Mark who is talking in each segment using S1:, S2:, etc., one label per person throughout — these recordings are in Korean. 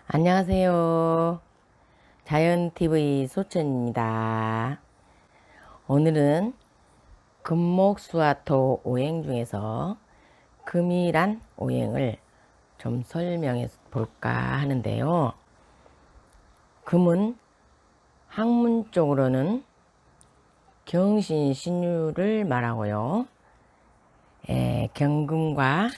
S1: 안녕하세요. 자연TV 소천입니다. 오늘은 금목수화토 오행 중에서 금이란 오행을 좀 설명해 볼까 하는데요. 금은 학문적으로는 경신신유를 말하고요. 경금과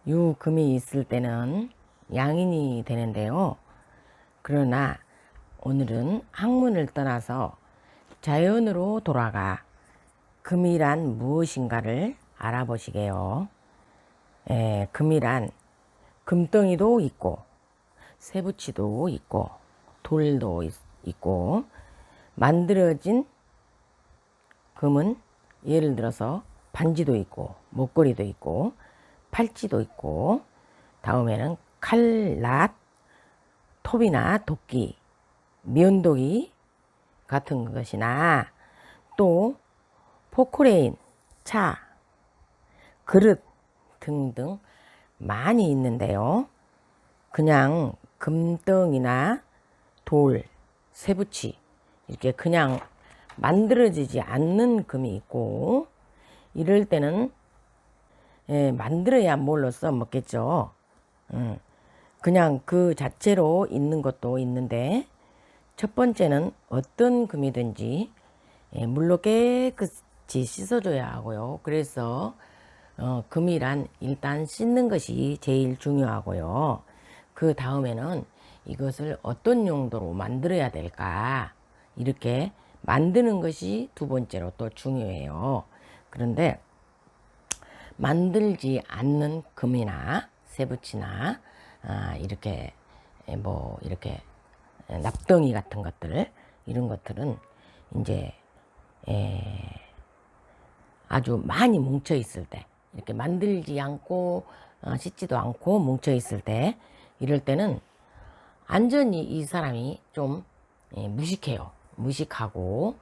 S1: 유금이 있을 때는 양인이 되는데요. 그러나 오늘은 학문을 떠나서 자연으로 돌아가 금이란 무엇인가를 알아보시게요. 금이란 금덩이도 있고 쇠붙이도 있고 돌도 있고 만들어진 금은 예를 들어서 반지도 있고 목걸이도 있고 팔찌도 있고 다음에는 칼, 낫, 톱이나 도끼, 면도기 같은 것이나 또 포크레인, 차, 그릇 등등 많이 있는데요. 그냥 금덩이나 돌, 쇠붙이 이렇게 그냥 만들어지지 않는 금이 있고 이럴 때는 만들어야 뭘로 써먹겠죠. 그냥 그 자체로 있는 것도 있는데 첫 번째는 어떤 금이든지 물로 깨끗이 씻어줘야 하고요. 그래서 금이란 일단 씻는 것이 제일 중요하고요. 그 다음에는 이것을 어떤 용도로 만들어야 될까 이렇게 만드는 것이 두 번째로 또 중요해요. 그런데 만들지 않는 금이나 쇠붙이나 이렇게 뭐 이렇게 납덩이 같은 것들 이런 것들은 이제 아주 많이 뭉쳐 있을 때 이렇게 만들지 않고 씻지도 않고 뭉쳐 있을 때 이럴 때는 완전히 이 사람이 좀 무식해요. 무식하고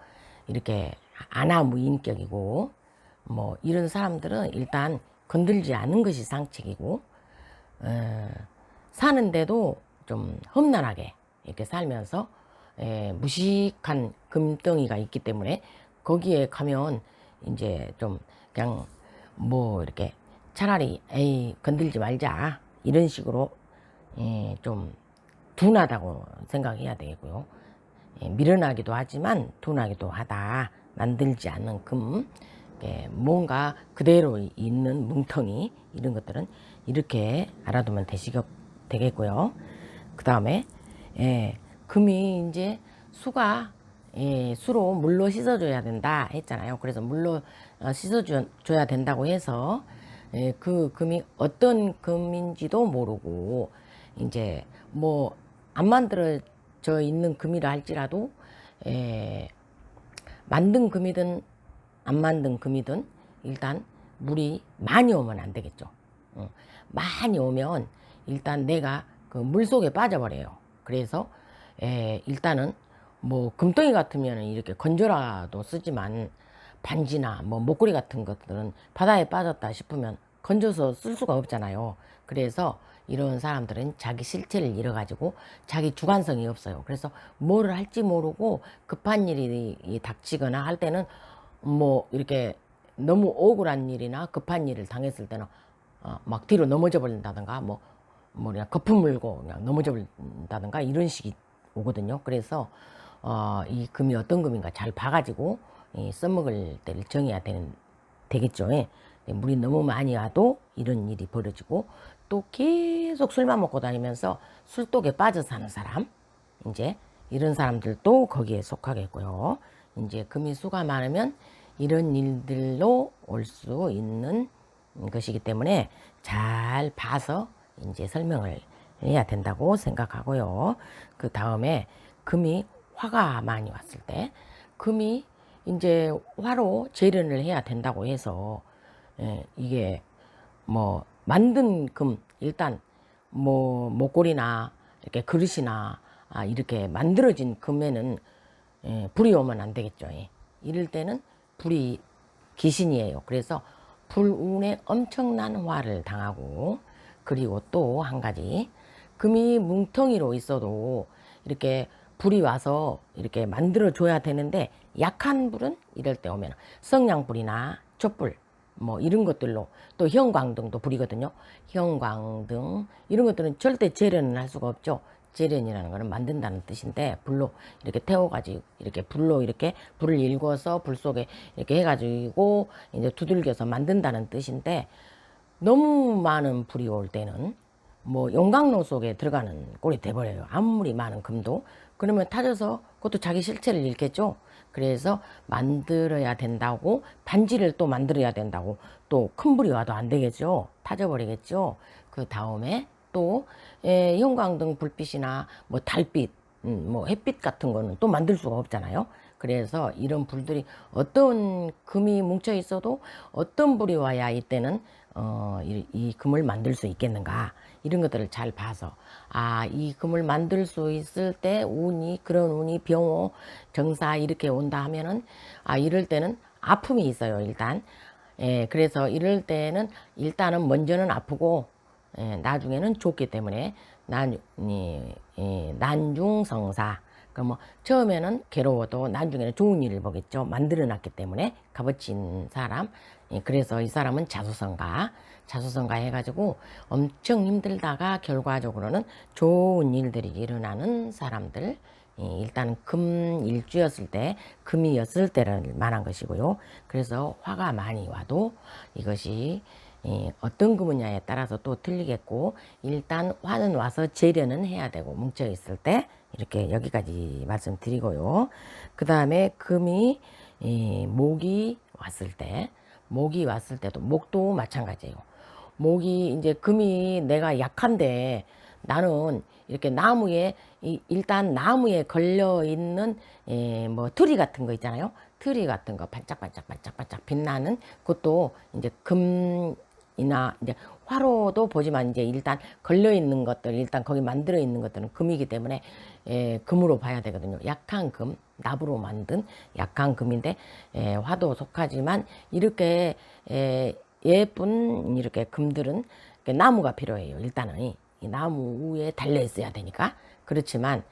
S1: 이렇게 아나무인격이고 뭐 이런 사람들은 일단 건들지 않는 것이 상책이고 사는데도 좀 험난하게 이렇게 살면서 무식한 금덩이가 있기 때문에 거기에 가면 이제 좀 그냥 뭐 이렇게 차라리 에이 건들지 말자 이런 식으로 좀 둔하다고 생각해야 되고요. 미련하기도 하지만 둔하기도 하다. 만들지 않는 금, 뭔가 그대로 있는 뭉텅이 이런 것들은 이렇게 알아두면 되겠고요. 그 다음에 금이 이제 수가 수로 물로 씻어줘야 된다 했잖아요. 그래서 물로 씻어줘야 된다고 해서 그 금이 어떤 금인지도 모르고 이제 뭐 안 만들어져 있는 금이라 할지라도 만든 금이든 안 만든 금이든 일단 물이 많이 오면 안 되겠죠. 많이 오면 일단 내가 그 물 속에 빠져버려요. 그래서 일단은 뭐 금덩이 같으면 이렇게 건져라도 쓰지만 반지나 뭐 목걸이 같은 것들은 바다에 빠졌다 싶으면 건져서 쓸 수가 없잖아요. 그래서 이런 사람들은 자기 실체를 잃어가지고 자기 주관성이 없어요. 그래서 뭐를 할지 모르고 급한 일이 닥치거나 할 때는 뭐 이렇게 너무 억울한 일이나 급한 일을 당했을 때는 막 뒤로 넘어져 버린다든가 뭐 그냥 거품 물고 그냥 넘어져 버린다든가 이런 식이 오거든요. 그래서 이 금이 어떤 금인가 잘 봐가지고 써먹을 때를 정해야 되겠죠. 물이 너무 많이 와도 이런 일이 벌어지고 또 계속 술만 먹고 다니면서 술독에 빠져 사는 사람 이제 이런 사람들도 거기에 속하겠고요. 이제 금이 수가 많으면 이런 일들로 올 수 있는 것이기 때문에 잘 봐서 이제 설명을 해야 된다고 생각하고요. 그 다음에 금이 화가 많이 왔을 때 금이 이제 화로 재련을 해야 된다고 해서 이게 뭐 만든 금 일단 뭐 목걸이나 이렇게 그릇이나 이렇게 만들어진 금에는 불이 오면 안 되겠죠. 이럴 때는 불이 귀신이에요. 그래서 불운에 엄청난 화를 당하고 그리고 또 한 가지 금이 뭉텅이로 있어도 이렇게 불이 와서 이렇게 만들어 줘야 되는데, 약한 불은 이럴 때 오면 성냥불이나 촛불 뭐 이런 것들로, 또 형광등도 불이거든요. 형광등 이런 것들은 절대 재련은 할 수가 없죠. 재련이라는 거는 만든다는 뜻인데, 불로 이렇게 태워가지고 이렇게 불로 이렇게 불을 일궈서 불 속에 이렇게 해가지고 이제 두들겨서 만든다는 뜻인데, 너무 많은 불이 올 때는 뭐 용광로 속에 들어가는 꼴이 돼버려요. 아무리 많은 금도. 그러면 타져서 그것도 자기 실체를 잃겠죠. 그래서 만들어야 된다고, 반지를 또 만들어야 된다고, 또 큰 불이 와도 안 되겠죠. 타져버리겠죠. 그 다음에 또 형광등 불빛이나 뭐 달빛, 뭐 햇빛 같은 거는 또 만들 수가 없잖아요. 그래서 이런 불들이, 어떤 금이 뭉쳐 있어도 어떤 불이 와야 이때는 이 금을 만들 수 있겠는가, 이런 것들을 잘 봐서, 이 금을 만들 수 있을 때 운이, 그런 운이 병호 정사 이렇게 온다 하면은, 이럴 때는 아픔이 있어요. 일단 그래서 이럴 때는 일단은 먼저는 아프고, 나중에는 좋기 때문에 난중성사. 그럼 뭐 처음에는 괴로워도 나중에는 좋은 일을 보겠죠. 만들어 놨기 때문에, 값어친 사람. 그래서 이 사람은 자수성가 해가지고 엄청 힘들다가 결과적으로는 좋은 일들이 일어나는 사람들. 일단 금일주였을 때, 금이었을 때를 말한 것이고요. 그래서 화가 많이 와도 이것이 어떤 금이냐에 따라서 또 틀리겠고, 일단 화는 와서 재련은 해야 되고, 뭉쳐 있을 때. 이렇게 여기까지 말씀드리고요. 그 다음에 금이 목이 왔을 때도, 목도 마찬가지예요. 목이 이제, 금이 내가 약한데, 나는 이렇게 나무에, 일단 나무에 걸려 있는 뭐 트리 같은 거 있잖아요. 트리 같은 거 반짝반짝 빛나는 그것도 이제 금이나 이제 화로도 보지만, 이제 일단 걸려 있는 것들, 일단 거기 만들어 있는 것들은 금이기 때문에 금으로 봐야 되거든요. 약한 금, 납으로 만든 약한 금인데, 화도 속하지만, 이렇게 예쁜 이렇게 금들은 나무가 필요해요. 일단은 이 나무 위에 달려 있어야 되니까. 그렇지만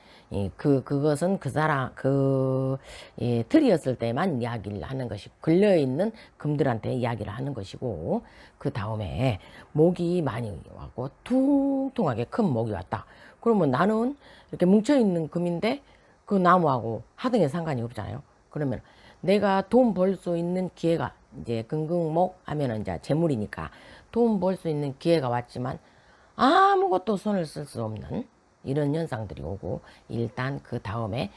S1: 그것은 그 사람 틀이었을 때만 이야기를 하는 것이고, 걸려 있는 금들한테 이야기를 하는 것이고, 그 다음에 목이 많이 와고 퉁퉁하게 큰 목이 왔다. 그러면 나는 이렇게 뭉쳐 있는 금인데 그 나무하고 하등에 상관이 없잖아요. 그러면 내가 돈 벌 수 있는 기회가, 이제 금극목 하면은 이제 재물이니까 돈 벌 수 있는 기회가 왔지만 아무것도 손을 쓸 수 없는 이런 현상들이 오고, 일단 그 다음에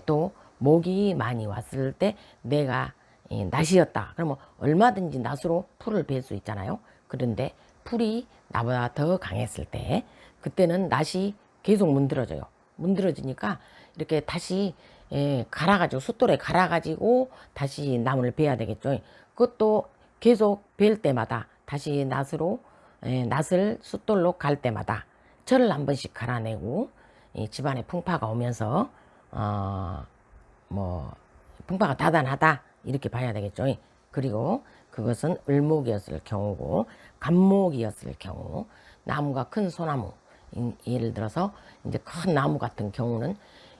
S1: 또 목이 많이 왔을 때 내가 낫이었다. 그러면 얼마든지 낫으로 풀을 벨 수 있잖아요. 그런데 풀이 나보다 더 강했을 때, 그때는 낫이 계속 문드러져요. 문드러지니까 이렇게 다시 갈아가지고, 숫돌에 갈아가지고 다시 나무를 베야 되겠죠. 그것도 계속 벨 때마다 다시 낫을 숫돌로 갈 때마다 철을 한 번씩 갈아내고, 집안에 풍파가 오면서 뭐 풍파가 다단하다 이렇게 봐야 되겠죠. 그리고 그것은 을목이었을 경우고, 간목이었을 경우, 나무가 큰 소나무, 예를 들어서 이제 큰 나무 같은 경우는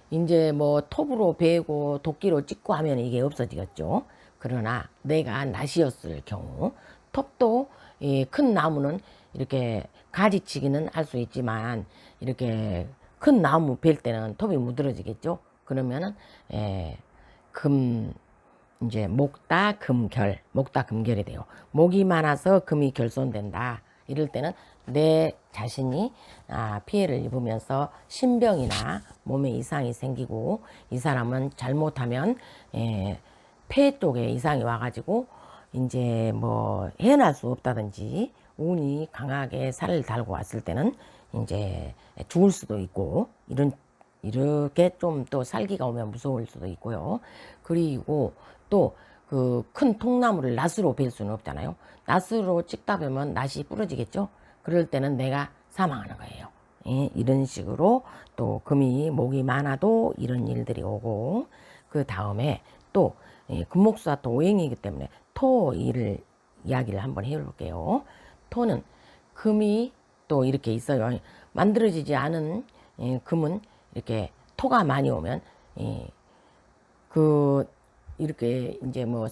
S1: 이제 뭐 톱으로 베고 도끼로 찍고 하면 이게 없어지겠죠. 그러나 내가 낫이었을 경우, 톱도 큰 나무는 이렇게 가지치기는 할 수 있지만, 이렇게 큰 나무 벨 때는 톱이 무드러지겠죠. 그러면은 금, 이제 목다 금결이 돼요. 목이 많아서 금이 결손된다. 이럴 때는 내 자신이 피해를 입으면서 신병이나 몸에 이상이 생기고, 이 사람은 잘못하면 폐 쪽에 이상이 와가지고 이제 뭐 해낼 수 없다든지, 운이 강하게 살을 달고 왔을 때는 이제 죽을 수도 있고, 이렇게 좀 또 살기가 오면 무서울 수도 있고요. 그리고 또 그 큰 통나무를 낫으로 벨 수는 없잖아요. 낫으로 찍다 보면 낫이 부러지겠죠. 그럴 때는 내가 사망하는 거예요. 이런 식으로 또 금이 목이 많아도 이런 일들이 오고, 그 다음에 또 금목수와 또 오행이기 때문에 토 이야기를 한번 해볼게요. 토는 금이 또 이렇게 있어요. 만들어지지 않은 금은 이렇게 토가 많이 오면 그 이렇게 이제 뭐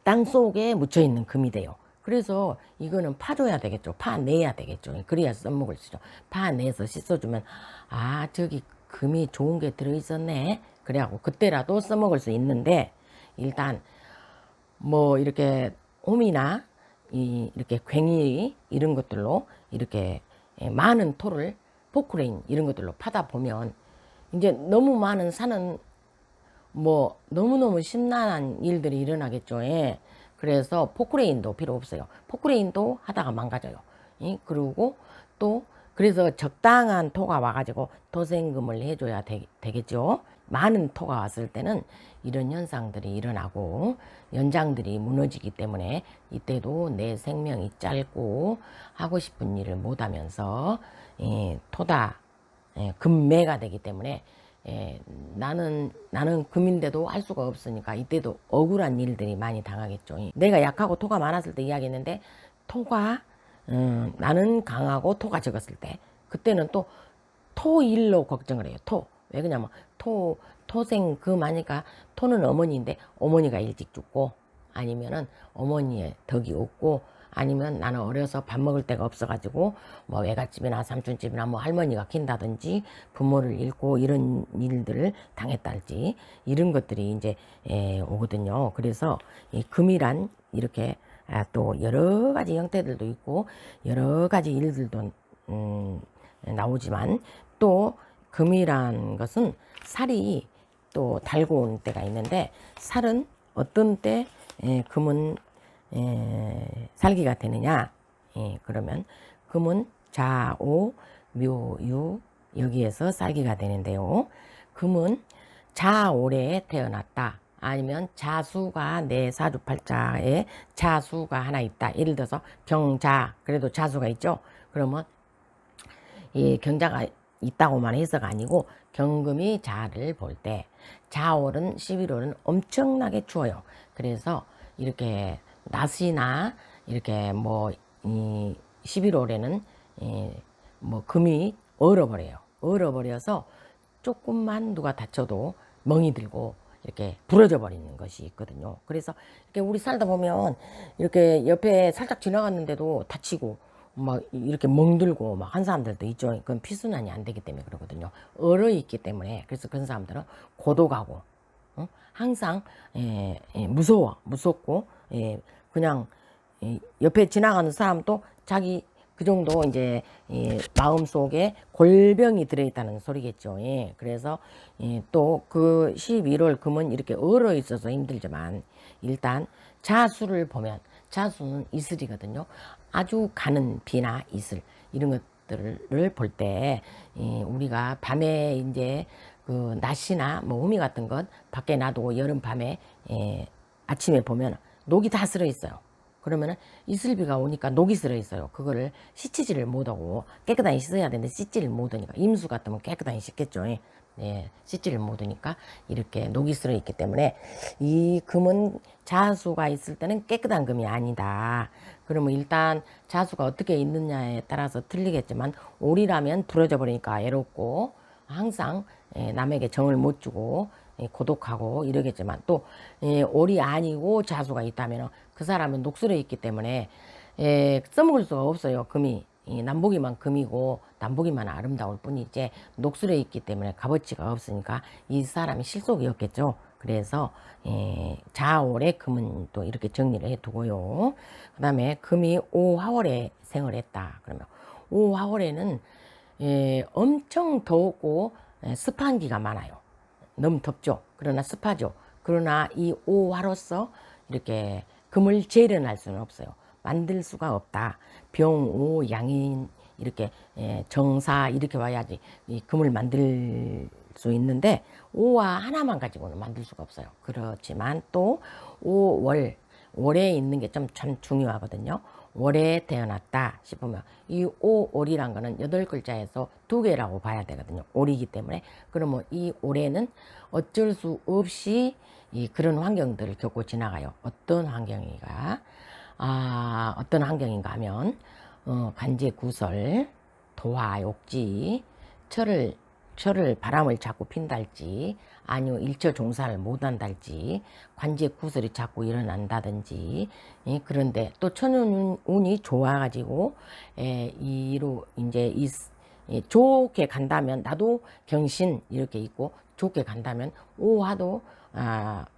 S1: 땅 속에 묻혀 있는 금이 돼요. 그래서 이거는 파줘야 되겠죠. 파내야 되겠죠. 그래야 써먹을 수 있죠. 파내서 씻어주면 아 저기 금이 좋은 게 들어있었네. 그래갖고 그때라도 써먹을 수 있는데 일단 뭐 이렇게 홈이나 이렇게 괭이 이런 것들로 이렇게 많은 토를 포크레인 이런 것들로 파다 보면 이제 너무 많은 산은 뭐 너무너무 심란한 일들이 일어나겠죠. 예. 그래서 포크레인도 필요 없어요. 포크레인도 하다가 망가져요. 예. 그리고 또 그래서 적당한 토가 와가지고 토생금을 해줘야 되겠죠. 많은 토가 왔을 때는 이런 현상들이 일어나고 연장들이 무너지기 때문에 이때도 내 생명이 짧고 하고 싶은 일을 못하면서 토다 금매가 되기 때문에 나는 금인데도 할 수가 없으니까 이때도 억울한 일들이 많이 당하겠죠. 내가 약하고 토가 많았을 때 이야기했는데 토가 나는 강하고 토가 적었을 때 그때는 또 토일로 걱정을 해요. 왜 그러냐면 토생 금하니까 토는 어머니인데 어머니가 일찍 죽고 아니면은 어머니의 덕이 없고 아니면 나는 어려서 밥 먹을 데가 없어가지고 뭐 외갓집이나 삼촌집이나 뭐 할머니가 킨다든지 부모를 잃고 이런 일들을 당했달지 이런 것들이 이제 오거든요. 그래서 이 금이란 이렇게 또 여러 가지 형태들도 있고 여러 가지 일들도 나오지만 또 금이란 것은 살이 또 달고 온 때가 있는데 살은 어떤 때 금은 살기가 되느냐 그러면 금은 자오 묘유 여기에서 살기가 되는데요. 금은 자오래에 태어났다 아니면 자수가 내 사주팔자에 자수가 하나 있다. 예를 들어서 경자 그래도 자수가 있죠. 그러면 이 경자가 있다고만 해서가 아니고 경금이 자를 볼 때 자월은 11월은 엄청나게 추워요. 그래서 이렇게 낮이나 이렇게 뭐 11월에는 뭐 금이 얼어버려요. 얼어버려서 조금만 누가 다쳐도 멍이 들고 이렇게 부러져 버리는 것이 있거든요. 그래서 이렇게 우리 살다 보면 이렇게 옆에 살짝 지나갔는데도 다치고 막 이렇게 멍들고 막 한 사람들도 있죠. 그건 피순환이 안 되기 때문에 그러거든요. 얼어 있기 때문에. 그래서 그런 사람들은 고독하고 항상 무섭고 그냥 옆에 지나가는 사람도 자기 그 정도 이제 마음속에 골병이 들어있다는 소리겠죠. 그래서 또 그 11월 금은 이렇게 얼어 있어서 힘들지만 일단 자수를 보면 자수는 이슬이거든요. 아주 가는 비나 이슬 이런 것들을 볼 때 우리가 밤에 이제 그 낫이나 뭐 호미 같은 것 밖에 놔두고 여름 밤에 아침에 보면 녹이 다 쓸어 있어요. 그러면은 이슬비가 오니까 녹이 쓸어 있어요. 그거를 씻지를 못하고 깨끗하게 씻어야 되는데 씻지를 못하니까 임수 같으면 깨끗하게 씻겠죠. 씻지를 못하니까 이렇게 녹이 쓸어 있기 때문에 이 금은 자수가 있을 때는 깨끗한 금이 아니다. 그러면 일단 자수가 어떻게 있느냐에 따라서 틀리겠지만 올이라면 부러져 버리니까 애롭고 항상 남에게 정을 못 주고 고독하고 이러겠지만 또 올이 아니고 자수가 있다면 그 사람은 녹슬어 있기 때문에 써먹을 수가 없어요. 금이 남보기만 금이고 남보기만 아름다울 뿐이지 녹슬어 있기 때문에 값어치가 없으니까 이 사람이 실속이었겠죠. 그래서 자월에 금은 또 이렇게 정리를 해두고요. 그 다음에 금이 5화월에 생을 했다. 그러면 5화월에는 엄청 덥고 습한 기가 많아요. 너무 덥죠. 그러나 습하죠. 그러나 이 5화로서 이렇게 금을 재련할 수는 없어요. 만들 수가 없다. 병, 양인 이렇게 정사 이렇게 와야지 이 금을 만들 수 있는데 5화 하나만 가지고는 만들 수가 없어요. 그렇지만 또 5월 월에 있는 게 좀 참 중요하거든요. 월에 태어났다 싶으면 이 5월이란 거는 8글자에서 2개라고 봐야 되거든요. 월이기 때문에 그러면 이 올해는 어쩔 수 없이 그런 환경들을 겪고 지나가요. 어떤 환경인가 하면 간제구설 도화욕지, 철을 바람을 자꾸 핀달지, 아니면 일처 종사를 못한달지, 관제 구설이 자꾸 일어난다든지, 예, 그런데 또 천운이 좋아가지고, 이로 이제 좋게 간다면 나도 경신 이렇게 있고, 좋게 간다면 오화도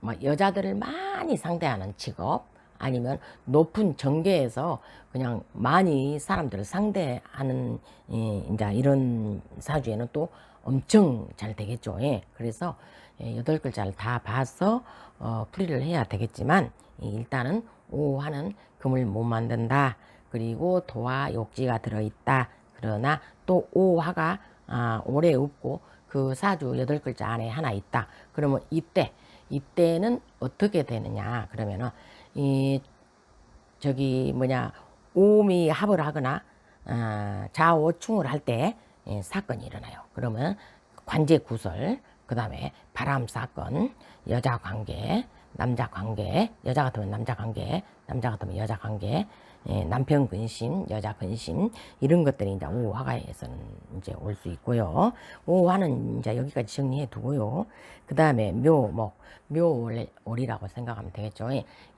S1: 뭐 여자들을 많이 상대하는 직업, 아니면 높은 정계에서 그냥 많이 사람들을 상대하는 이제 이런 사주에는 또 엄청 잘 되겠죠. 예. 그래서 8글자를 다 봐서 풀이를 해야 되겠지만, 일단은 오화는 금을 못 만든다. 그리고 도화 욕지가 들어있다. 그러나 또 오화가 오래 없고 그 사주 8글자 안에 하나 있다. 그러면 이때는 어떻게 되느냐 그러면은 저기 오미 합을 하거나 좌오충을 할 때 사건이 일어나요. 그러면 관제 구설, 그 다음에 바람 사건, 여자 관계, 남자 관계, 여자 같으면 남자 관계, 남자 같으면 여자 관계, 남편 근심, 여자 근심, 이런 것들이 이제 오화가에서는 이제 올 수 있고요. 오화는 이제 여기까지 정리해 두고요. 그 다음에 묘월이라고 생각하면 되겠죠.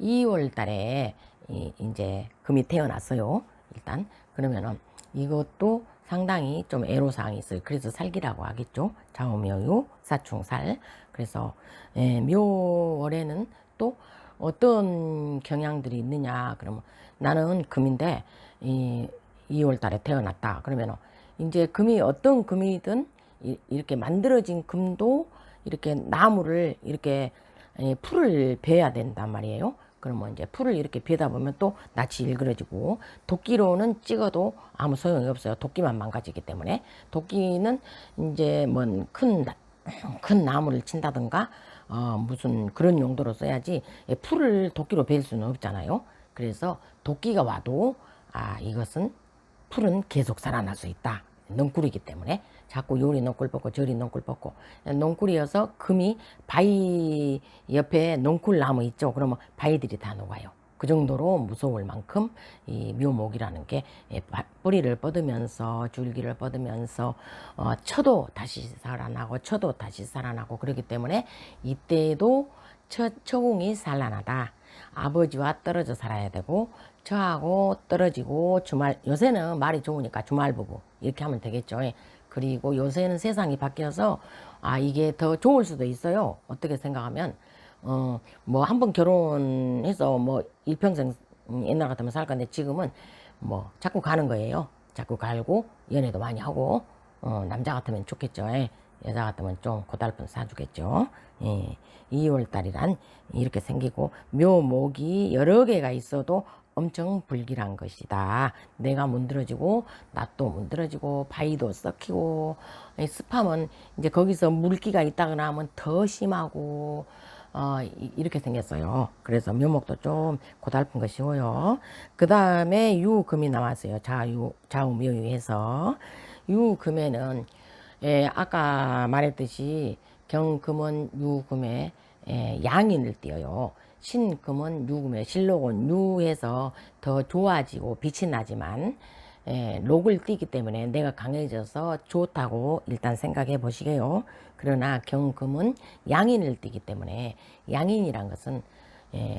S1: 2월 달에 이제 금이 태어났어요. 일단 그러면은 이것도 상당히 좀 애로사항이 있어요. 그래서 살기라고 하겠죠. 좌우묘유, 사충살. 그래서 묘월에는 또 어떤 경향들이 있느냐 그러면 나는 금인데 2월 달에 태어났다. 그러면 이제 금이 어떤 금이든 이렇게 만들어진 금도 이렇게 나무를 이렇게 풀을 베야 된단 말이에요. 그러면 이제 풀을 이렇게 베다 보면 또 낯이 일그러지고, 도끼로는 찍어도 아무 소용이 없어요. 도끼만 망가지기 때문에. 도끼는 이제 큰 나무를 친다든가 무슨 그런 용도로 써야지, 풀을 도끼로 베일 수는 없잖아요. 그래서 도끼가 와도 이것은 풀은 계속 살아날 수 있다. 넝쿨이기 때문에 자꾸 요리 넝쿨 뽑고 저리 넝쿨 뽑고, 넝쿨이어서 금이 바위 옆에 넝쿨 나무 있죠. 그러면 바위들이 다 녹아요. 그 정도로 무서울 만큼 이 묘목이라는 게 뿌리를 뻗으면서 줄기를 뻗으면서 쳐도 다시 살아나고 쳐도 다시 살아나고 그렇기 때문에 이때도 처공이 산란하다. 아버지와 떨어져 살아야 되고, 저하고 떨어지고 요새는 말이 좋으니까 주말부부 이렇게 하면 되겠죠. 그리고 요새는 세상이 바뀌어서 이게 더 좋을 수도 있어요. 어떻게 생각하면 뭐 한번 결혼해서 뭐 일평생 옛날 같으면 살 건데, 지금은 뭐 자꾸 가는 거예요. 자꾸 갈고 연애도 많이 하고, 남자 같으면 좋겠죠. 여자 같으면 좀 고달픈 사주겠죠. 2월달이란 이렇게 생기고, 묘목이 여러 개가 있어도 엄청 불길한 것이다. 내가 문드러지고 낫도 문드러지고 바위도 썩히고, 습하면 이제 거기서 물기가 있다거나 하면 더 심하고 이렇게 생겼어요. 그래서 묘목도 좀 고달픈 것이고요. 그 다음에 유금이 나왔어요. 좌우묘유해서 유금에는 아까 말했듯이 경금은 유금에 양인을 띄어요. 신금은 유금에 신록은 유해서 더 좋아지고 빛이 나지만 록을 띄기 때문에 내가 강해져서 좋다고 일단 생각해 보시게요. 그러나 경금은 양인을 띄기 때문에, 양인이란 것은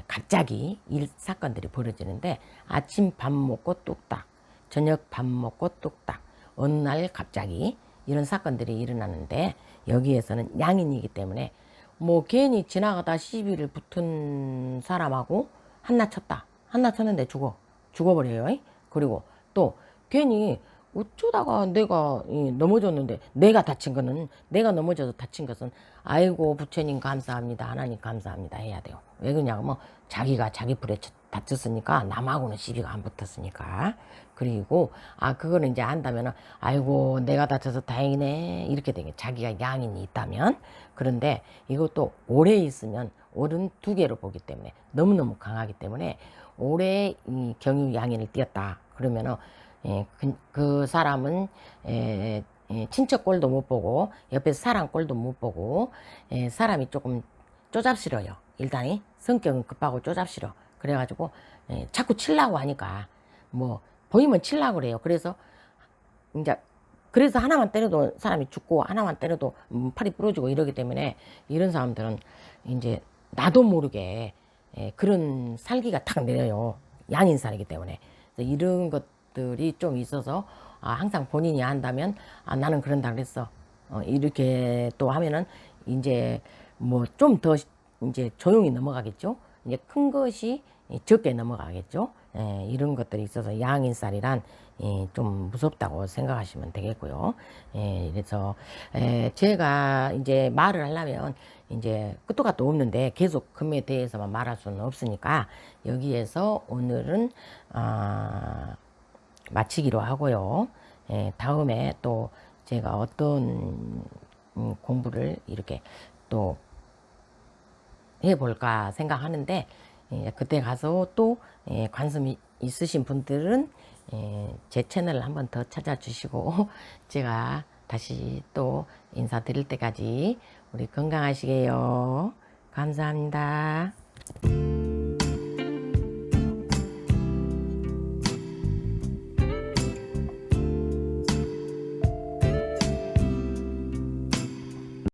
S1: 갑자기 사건들이 벌어지는데, 아침 밥 먹고 뚝딱, 저녁 밥 먹고 뚝딱, 어느 날 갑자기 이런 사건들이 일어나는데, 여기에서는 양인이기 때문에 뭐 괜히 지나가다 시비를 붙은 사람하고 한나 쳤다. 한나 쳤는데 죽어버려요. 그리고 또 괜히 어쩌다가 내가 넘어졌는데, 내가 넘어져서 다친 것은 아이고 부처님 감사합니다, 하나님 감사합니다 해야 돼요. 왜 그러냐면 자기가 자기 불에 다쳤으니까, 남하고는 시비가 안 붙었으니까. 그리고 그거는 이제 안다면은 아이고 내가 다쳐서 다행이네 이렇게 되게, 자기가 양인이 있다면. 그런데 이것도 오래 있으면, 올은 2개로 보기 때문에 너무너무 강하기 때문에, 오래 이 경유 양인을 띄었다 그러면은 그 사람은 친척 꼴도 못 보고 옆에서 사람 꼴도 못 보고, 사람이 조금 쪼잡스러워요. 일단이 성격은 급하고 쪼잡스러워. 그래가지고 자꾸 치려고 하니까 뭐 보이면 치려고 그래요. 그래서 이제 그래서 하나만 때려도 사람이 죽고 하나만 때려도 팔이 부러지고 이러기 때문에 이런 사람들은 이제 나도 모르게 그런 살기가 탁 내려요. 양인살이기 때문에. 그래서 이런 것들이 좀 있어서 항상 본인이 한다면 나는 그런다 그랬어. 이렇게 또 하면은 이제 뭐 좀 더 이제 조용히 넘어가겠죠. 이제 큰 것이 적게 넘어가겠죠. 이런 것들이 있어서 양인살이란 좀 무섭다고 생각하시면 되겠고요. 그래서 제가 이제 말을 하려면 이제 끝도 gat도 없는데 계속 금에 대해서만 말할 수는 없으니까 여기에서 오늘은 마치기로 하고요. 다음에 또 제가 어떤 공부를 이렇게 또 해볼까 생각하는데 그때 가서 또 관심 있으신 분들은 제 채널을 한번 더 찾아주시고 제가 다시 또 인사드릴 때까지 우리 건강하시게요. 감사합니다.